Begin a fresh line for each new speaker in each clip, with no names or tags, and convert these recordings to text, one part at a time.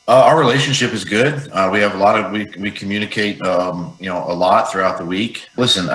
Our relationship is good. We have a lot of we communicate, a lot throughout the week. Listen,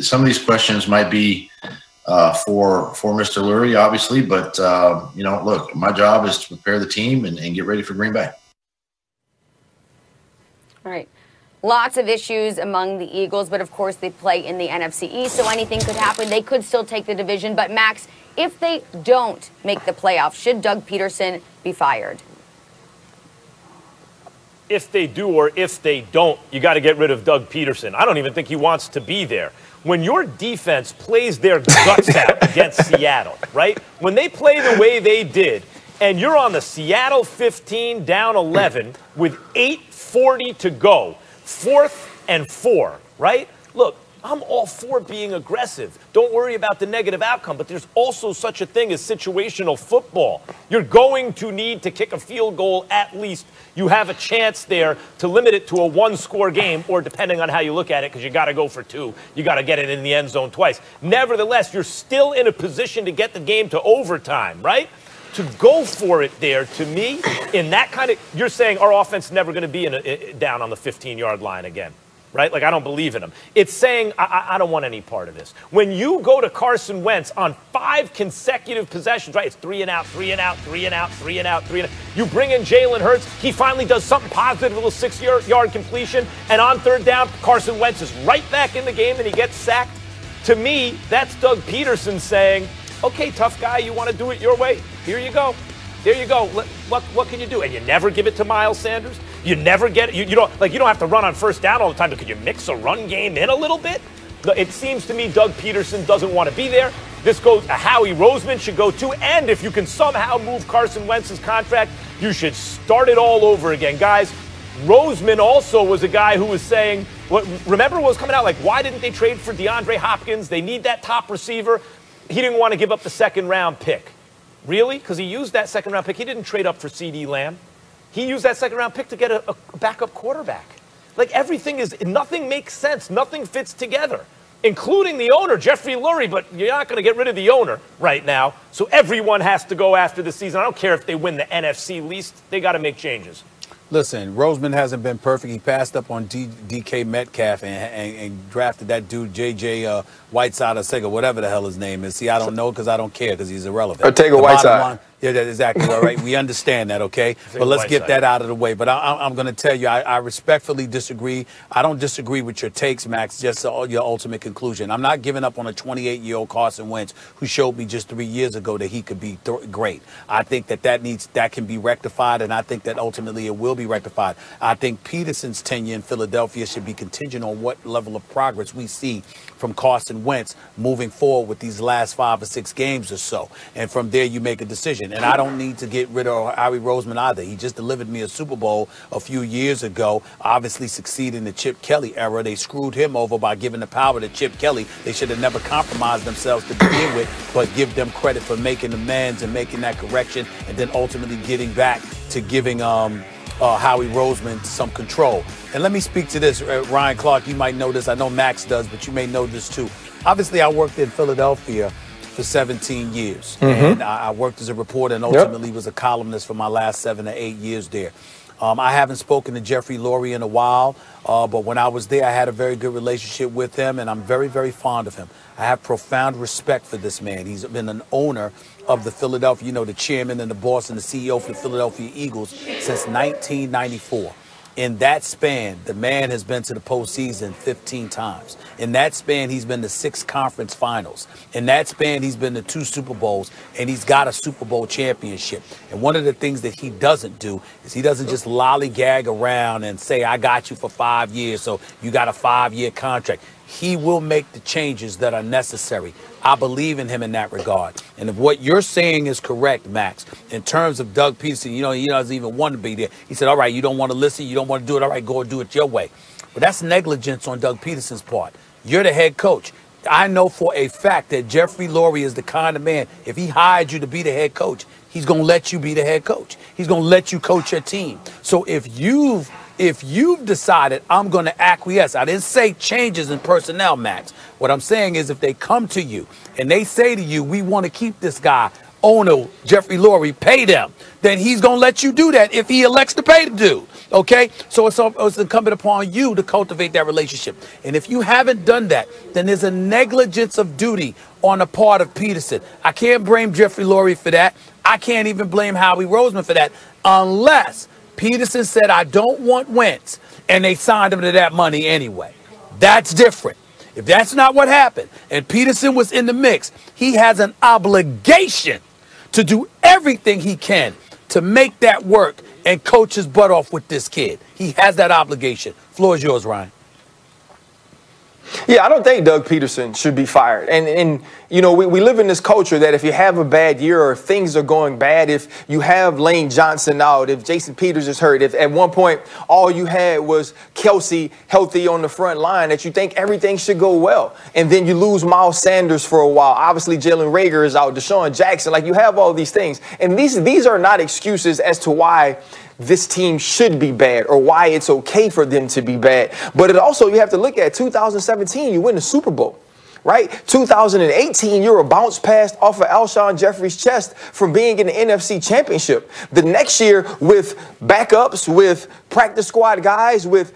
some of these questions might be for Mr. Lurie, obviously, but look, my job is to prepare the team and get ready for Green Bay.
All right. Lots of issues among the Eagles, but of course they play in the NFC East, so anything could happen. They could still take the division. But Max, if they don't make the playoffs, should Doug Pederson be fired?
If they do or if they don't, you got to get rid of Doug Pederson. I don't even think he wants to be there. When your defense plays their guts out against Seattle, right? When they play the way they did, and you're on the Seattle 15 down 11 with 8:40 to go, 4th and 4, right? Look, I'm all for being aggressive. Don't worry about the negative outcome, but there's also such a thing as situational football. You're going to need to kick a field goal at least. You have a chance there to limit it to a one-score game, or depending on how you look at it, because you got to go for 2. You got to get it in the end zone twice. Nevertheless, you're still in a position to get the game to overtime, right? To go for it there, to me, in that kind of, you're saying our offense is never going to be down on the 15-yard line again, right? Like, I don't believe in them. It's saying, I don't want any part of this. When you go to Carson Wentz on 5 consecutive possessions, right? It's 3 and out, 3 and out, 3 and out, 3 and out, 3 and out. You bring in Jalen Hurts. He finally does something positive, a little 6-yard completion. And on 3rd down, Carson Wentz is right back in the game and he gets sacked. To me, that's Doug Pederson saying, okay, tough guy, you want to do it your way? Here you go. There you go. What can you do? And you never give it to Miles Sanders? You never get it. You don't have to run on 1st down all the time, but could you mix a run game in a little bit? It seems to me Doug Pederson doesn't want to be there. This goes, Howie Roseman should go too. And if you can somehow move Carson Wentz's contract, you should start it all over again. Guys, Roseman also was a guy who was saying, remember what was coming out? Like, why didn't they trade for DeAndre Hopkins? They need that top receiver. He didn't want to give up the 2nd-round pick. Really? Because he used that 2nd-round pick. He didn't trade up for C.D. Lamb. He used that 2nd-round pick to get a backup quarterback. Like, nothing makes sense. Nothing fits together, including the owner, Jeffrey Lurie. But you're not going to get rid of the owner right now. So everyone has to go after the season. I don't care if they win the NFC least. They got to make changes.
Listen, Roseman hasn't been perfect. He passed up on DK Metcalf and drafted that dude, J.J. Whiteside or Sega, whatever the hell his name is. See, I don't know because I don't care because he's irrelevant.
Ortega Whiteside.
Yeah, that's exactly all right. We understand that, okay? But let's get that out of the way. But I'm going to tell you, I respectfully disagree. I don't disagree with your takes, Max, just your ultimate conclusion. I'm not giving up on a 28-year-old Carson Wentz who showed me just 3 years ago that he could be great. I think that can be rectified, and I think that ultimately it will be rectified. I think Pederson's tenure in Philadelphia should be contingent on what level of progress we see from Carson Wentz moving forward with these last 5 or 6 games or so. And from there, you make a decision. And I don't need to get rid of Howie Roseman either. He just delivered me a Super Bowl a few years ago, obviously succeeded in the Chip Kelly era. They screwed him over by giving the power to Chip Kelly. They should have never compromised themselves to begin with, but give them credit for making amends and making that correction and then ultimately getting back to giving Howie Roseman some control. And let me speak to this. Ryan Clark, you might know this. I know Max does, but you may know this too. Obviously, I worked in Philadelphia for 17 years. And I worked as a reporter and ultimately was a columnist for my last 7 to 8 years there. I haven't spoken to Jeffrey Lurie in a while, but when I was there, I had a very good relationship with him, and I'm very, very fond of him. I have profound respect for this man. He's been an owner of the Philadelphia, the chairman and the boss and the CEO for the Philadelphia Eagles since 1994. In that span, the man has been to the postseason 15 times. In that span, he's been to 6 conference finals. In that span, he's been to 2 Super Bowls, and he's got a Super Bowl championship. And one of the things that he doesn't do is he doesn't just lollygag around and say, I got you for 5 years, so you got a 5-year contract. He will make the changes that are necessary. I believe in him in that regard. And if what you're saying is correct, Max, in terms of Doug Pederson, he doesn't even want to be there. He said, all right, you don't want to listen, you don't want to do it, all right, go and do it your way. But that's negligence on Doug Pederson's part. You're the head coach. I know for a fact that Jeffrey Lurie is the kind of man, if he hired you to be the head coach, he's going to let you be the head coach. He's going to let you coach your team. So if you've decided I'm going to acquiesce, I didn't say changes in personnel, Max. What I'm saying is if they come to you and they say to you, we want to keep this guy owner, Jeffrey Lurie, pay them, then he's going to let you do that if he elects to pay the dude. Okay? So it's incumbent upon you to cultivate that relationship. And if you haven't done that, then there's a negligence of duty on the part of Pederson. I can't blame Jeffrey Lurie for that. I can't even blame Howie Roseman for that, unless Pederson said, I don't want Wentz, and they signed him to that money anyway. That's different. If that's not what happened, and Pederson was in the mix, he has an obligation to do everything he can to make that work and coach his butt off with this kid. He has that obligation. Floor is yours, Ryan.
Yeah, I don't think Doug Pederson should be fired. And you know, we live in this culture that if you have a bad year or if things are going bad, if you have Lane Johnson out, if Jason Peters is hurt, if at one point all you had was Kelsey healthy on the front line, that you think everything should go well. And then you lose Miles Sanders for a while. Obviously, Jalen Reagor is out, Deshaun Jackson. Like, you have all these things. And these are not excuses as to why this team should be bad or why it's okay for them to be bad. But it also, you have to look at 2017, you win the Super Bowl, right? 2018, you're a bounce pass off of Alshon Jeffrey's chest from being in the NFC Championship. The next year, with backups, with practice squad guys, with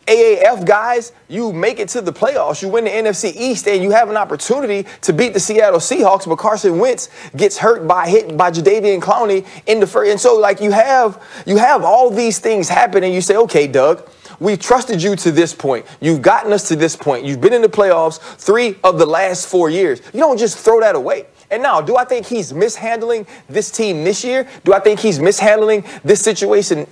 AAF guys, you make it to the playoffs. You win the NFC East, and you have an opportunity to beat the Seattle Seahawks, but Carson Wentz gets hit by Jadeveon Clowney in the first. And so, like, you have all these things happen, and you say, okay, Doug, we trusted you to this point. You've gotten us to this point. You've been in the playoffs 3 of the last 4 years. You don't just throw that away. And now, do I think he's mishandling this team this year? Do I think he's mishandling this situation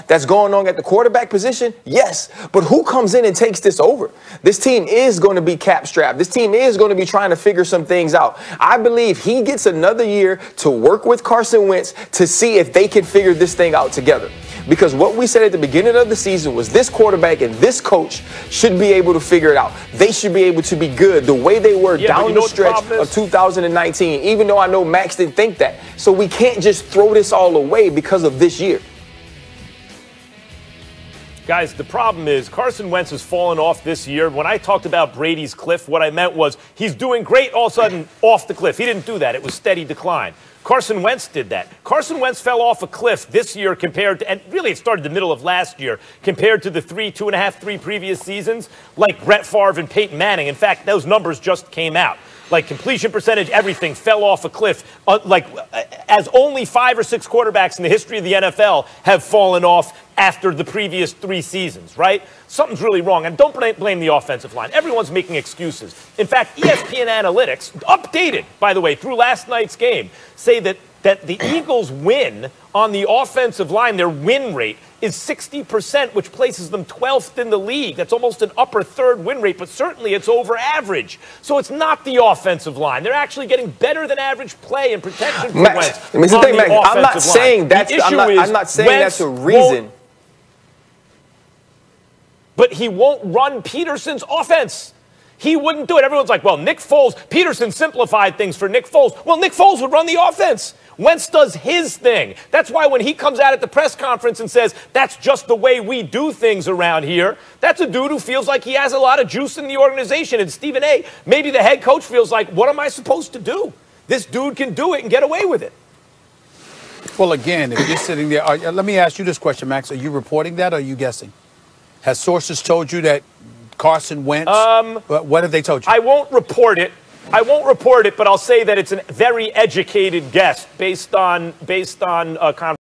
that's going on at the quarterback position? Yes. But who comes in and takes this over? This team is going to be cap-strapped. This team is going to be trying to figure some things out. I believe he gets another year to work with Carson Wentz to see if they can figure this thing out together. Because what we said at the beginning of the season was this quarterback and this coach should be able to figure it out. They should be able to be good the way they were down the stretch of 2019, even though I know Max didn't think that. So we can't just throw this all away because of this year.
Guys, the problem is Carson Wentz has fallen off this year. When I talked about Brady's cliff, what I meant was he's doing great, all of a sudden off the cliff. He didn't do that. It was steady decline. Carson Wentz did that. Carson Wentz fell off a cliff this year compared to, and really it started the middle of last year, compared to the 3 previous seasons, like Brett Favre and Peyton Manning. In fact, those numbers just came out. Like completion percentage, everything fell off a cliff. As only 5 or 6 quarterbacks in the history of the NFL have fallen off after the previous 3 seasons, right? Something's really wrong. And don't blame the offensive line. Everyone's making excuses. In fact, ESPN Analytics, updated, by the way, through last night's game, say that the Eagles' win on the offensive line, their win rate, is 60%, which places them 12th in the league. That's almost an upper third win rate, but certainly it's over average. So it's not the offensive line. They're actually getting better than average play and protection for Wentz.
I'm not saying that's a reason.
But he won't run Pederson's offense. He wouldn't do it. Everyone's like, well, Nick Foles, Pederson simplified things for Nick Foles. Well, Nick Foles would run the offense. Wentz does his thing. That's why when he comes out at the press conference and says, that's just the way we do things around here, that's a dude who feels like he has a lot of juice in the organization. And Stephen A., maybe the head coach feels like, what am I supposed to do? This dude can do it and get away with it.
Well, again, if you're sitting there, let me ask you this question, Max. Are you reporting that or are you guessing? Has sources told you that Carson Wentz? What have they told you?
I won't report it. But I'll say that it's a very educated guess based on conversation.